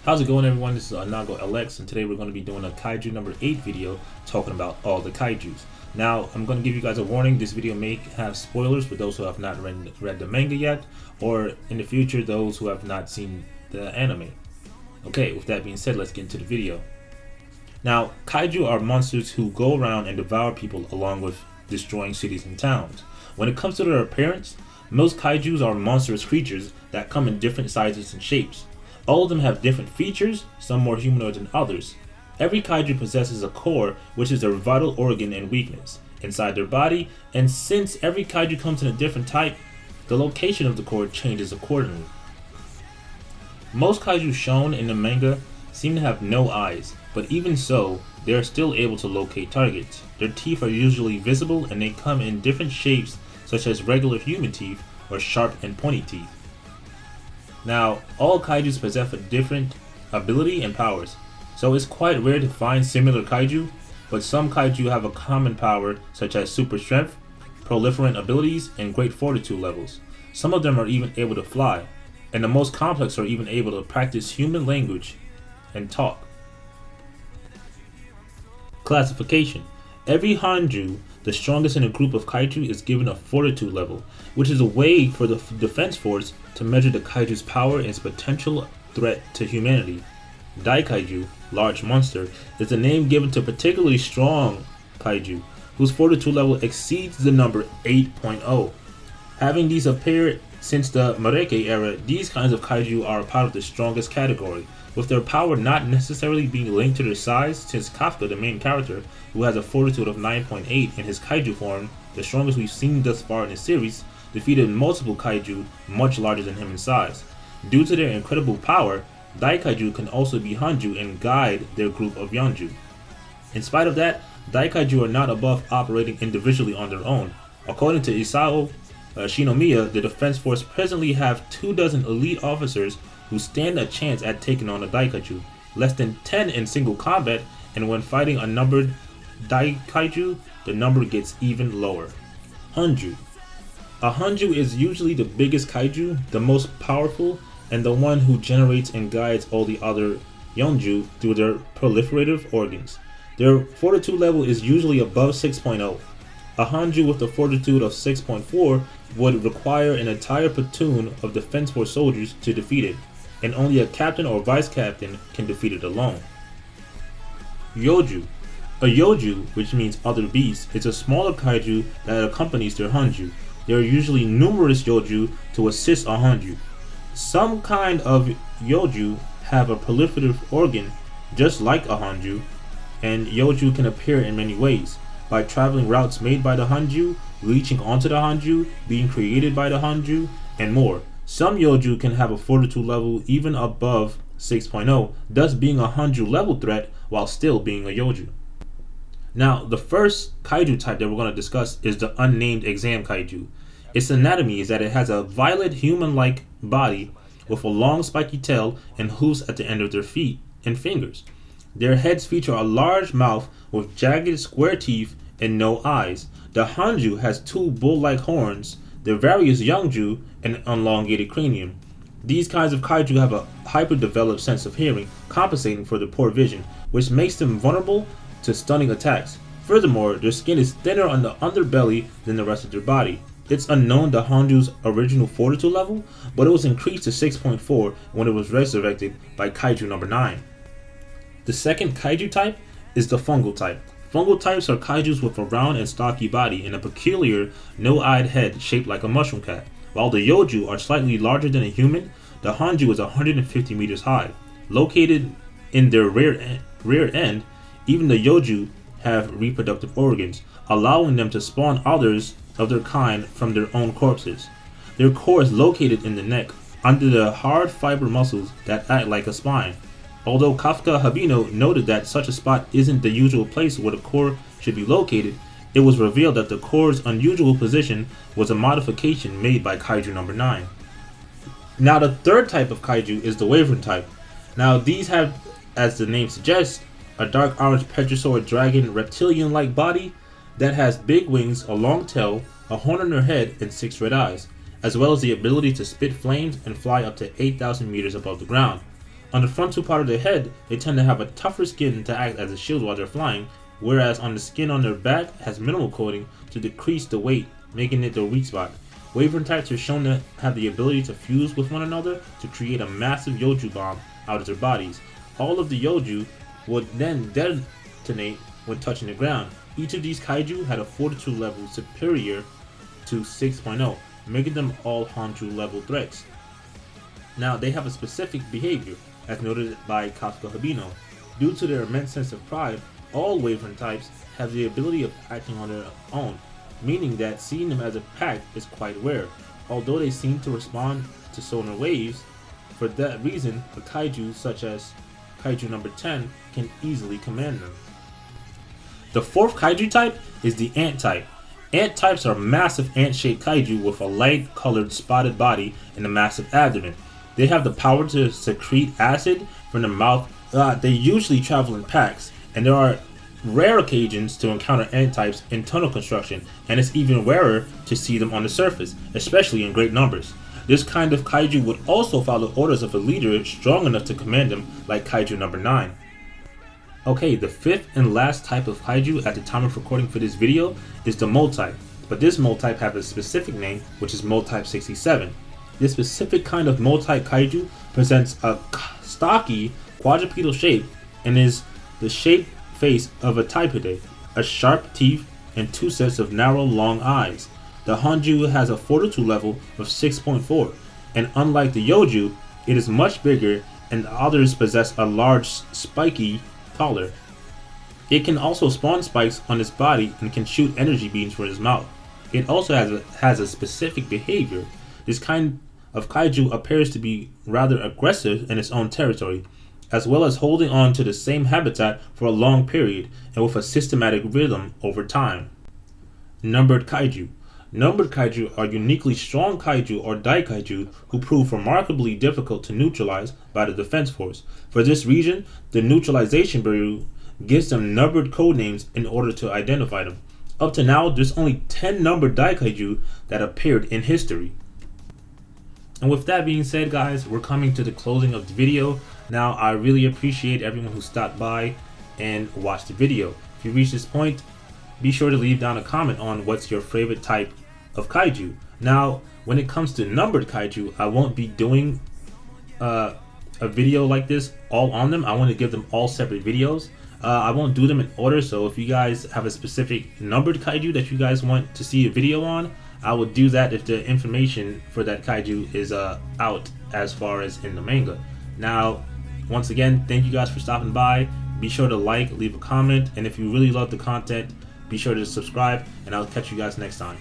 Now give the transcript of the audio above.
How's it going, everyone? This is Anago LX, and today we're going to be doing a Kaiju number 8 video talking about all the Kaijus. Now, I'm going to give you guys a warning. This video may have spoilers for those who have not read the manga yet, or in the future, those who have not seen the anime. Okay, with that being said, let's get into the video. Now, Kaiju are monsters who go around and devour people along with destroying cities and towns. When it comes to their appearance, most Kaijus are monstrous creatures that come in different sizes and shapes. All of them have different features, some more humanoid than others. Every Kaiju possesses a core, which is their vital organ and weakness, inside their body, and since every Kaiju comes in a different type, the location of the core changes accordingly. Most Kaiju shown in the manga seem to have no eyes, but even so, they are still able to locate targets. Their teeth are usually visible and they come in different shapes such as regular human teeth or sharp and pointy teeth. Now, all Kaijus possess a different ability and powers, so it's quite rare to find similar Kaiju, but some Kaiju have a common power such as super strength, proliferant abilities, and great fortitude levels. Some of them are even able to fly, and the most complex are even able to practice human language and talk. Classification. Every Hanju, the strongest in a group of Kaiju, is given a fortitude level, which is a way for the defense force to measure the Kaiju's power and its potential threat to humanity. Daikaiju, large monster, is the name given to particularly strong Kaiju, whose fortitude level exceeds the number 8.0. Having these appeared since the Mareke era, these kinds of Kaiju are a part of the strongest category, with their power not necessarily being linked to their size, since Kafka, the main character, who has a fortitude of 9.8 in his Kaiju form, the strongest we've seen thus far in the series, defeated multiple Kaiju much larger than him in size. Due to their incredible power, Daikaiju can also be Hanju and guide their group of Yanju. In spite of that, Daikaiju are not above operating individually on their own. According to Isao Shinomiya, the defense force presently have 24 elite officers who stand a chance at taking on a Daikaiju, less than 10 in single combat, and when fighting a numbered Daikaiju, the number gets even lower. Hanju. A Hanju is usually the biggest Kaiju, the most powerful, and the one who generates and guides all the other Yonju through their proliferative organs. Their fortitude level is usually above 6.0. A Hanju with a fortitude of 6.4 would require an entire platoon of defense force soldiers to defeat it, and only a captain or vice captain can defeat it alone. Yoju. A Yoju, which means other beast, is a smaller Kaiju that accompanies their Hanju. There are usually numerous Yoju to assist a Hanju. Some kind of Yoju have a proliferative organ just like a Hanju, and Yoju can appear in many ways. By traveling routes made by the Hanju, reaching onto the Hanju, being created by the Hanju, and more. Some Yoju can have a fortitude level even above 6.0, thus being a Hanju level threat while still being a Yoju. Now, the first Kaiju type that we're going to discuss is the unnamed exam Kaiju. Its anatomy is that it has a violet human-like body with a long spiky tail and hooves at the end of their feet and fingers. Their heads feature a large mouth with jagged square teeth and no eyes. The Hanju has two bull-like horns, the various Yangju an elongated cranium. These kinds of Kaiju have a hyper-developed sense of hearing, compensating for their poor vision, which makes them vulnerable to stunning attacks. Furthermore, their skin is thinner on the underbelly than the rest of their body. It's unknown the Hanju's original fortitude level, but it was increased to 6.4 when it was resurrected by Kaiju number 9. The second Kaiju type is the fungal type. Fungal types are Kaijus with a round and stocky body and a peculiar, no-eyed head shaped like a mushroom cat. While the Yoju are slightly larger than a human, the Hanju is 150 meters high. Located in their rear end, even the Yoju have reproductive organs, allowing them to spawn others of their kind from their own corpses. Their core is located in the neck, under the hard fiber muscles that act like a spine. Although Kafka Habino noted that such a spot isn't the usual place where the core should be located, it was revealed that the core's unusual position was a modification made by Kaiju number 9. Now, the third type of Kaiju is the Wyvern type. Now, these have, as the name suggests, a dark orange petrosaur dragon reptilian-like body that has big wings, a long tail, a horn on their head, and 6 red eyes, as well as the ability to spit flames and fly up to 8,000 meters above the ground. On the frontal part of their head, they tend to have a tougher skin to act as a shield while they're flying, whereas on the skin on their back has minimal coating to decrease the weight, making it their weak spot. Wyvern types are shown to have the ability to fuse with one another to create a massive Yoju bomb out of their bodies. All of the Yoju would then detonate when touching the ground. Each of these kaiju had a fortitude level superior to 6.0, making them all Hanju level threats. Now, they have a specific behavior, as noted by Kafka Habino. Due to their immense sense of pride, all Wyvern types have the ability of acting on their own, meaning that seeing them as a pack is quite rare, although they seem to respond to sonar waves. For that reason, a kaiju such as Kaiju Number 10 can easily command them. The fourth kaiju type is the ant type. Ant types are massive ant-shaped kaiju with a light-colored spotted body and a massive abdomen. They have the power to secrete acid from their mouth. They usually travel in packs, and there are rare occasions to encounter ant types in tunnel construction, and it's even rarer to see them on the surface, especially in great numbers. This kind of kaiju would also follow orders of a leader strong enough to command them, like Kaiju Number 9. Okay, the fifth and last type of kaiju at the time of recording for this video is the mole type, but this mole type has a specific name, which is mole type 67. This specific kind of mole type kaiju presents a stocky quadrupedal shape and is the shaped face of a typidae, a sharp teeth, and two sets of narrow, long eyes. The Hanju has a fortitude level of 6.4, and unlike the Yoju, it is much bigger, and the others possess a large, spiky collar. It can also spawn spikes on its body and can shoot energy beams from its mouth. It also has a specific behavior. This kind of kaiju appears to be rather aggressive in its own territory, as well as holding on to the same habitat for a long period and with a systematic rhythm over time. Numbered kaiju. Numbered kaiju are uniquely strong kaiju or daikaiju who prove remarkably difficult to neutralize by the defense force. For this reason, the neutralization bureau gives them numbered codenames in order to identify them. Up to now, there's only 10 numbered daikaiju that appeared in history. And with that being said, guys, we're coming to the closing of the video. Now, I really appreciate everyone who stopped by and watched the video. If you reached this point, be sure to leave down a comment on what's your favorite type of kaiju. Now, when it comes to numbered kaiju, I won't be doing a video like this all on them. I want to give them all separate videos. I won't do them in order, so if you guys have a specific numbered kaiju that you guys want to see a video on, I will do that if the information for that kaiju is out as far as in the manga. Now, once again, thank you guys for stopping by. Be sure to like, leave a comment, and if you really love the content, be sure to subscribe, and I'll catch you guys next time.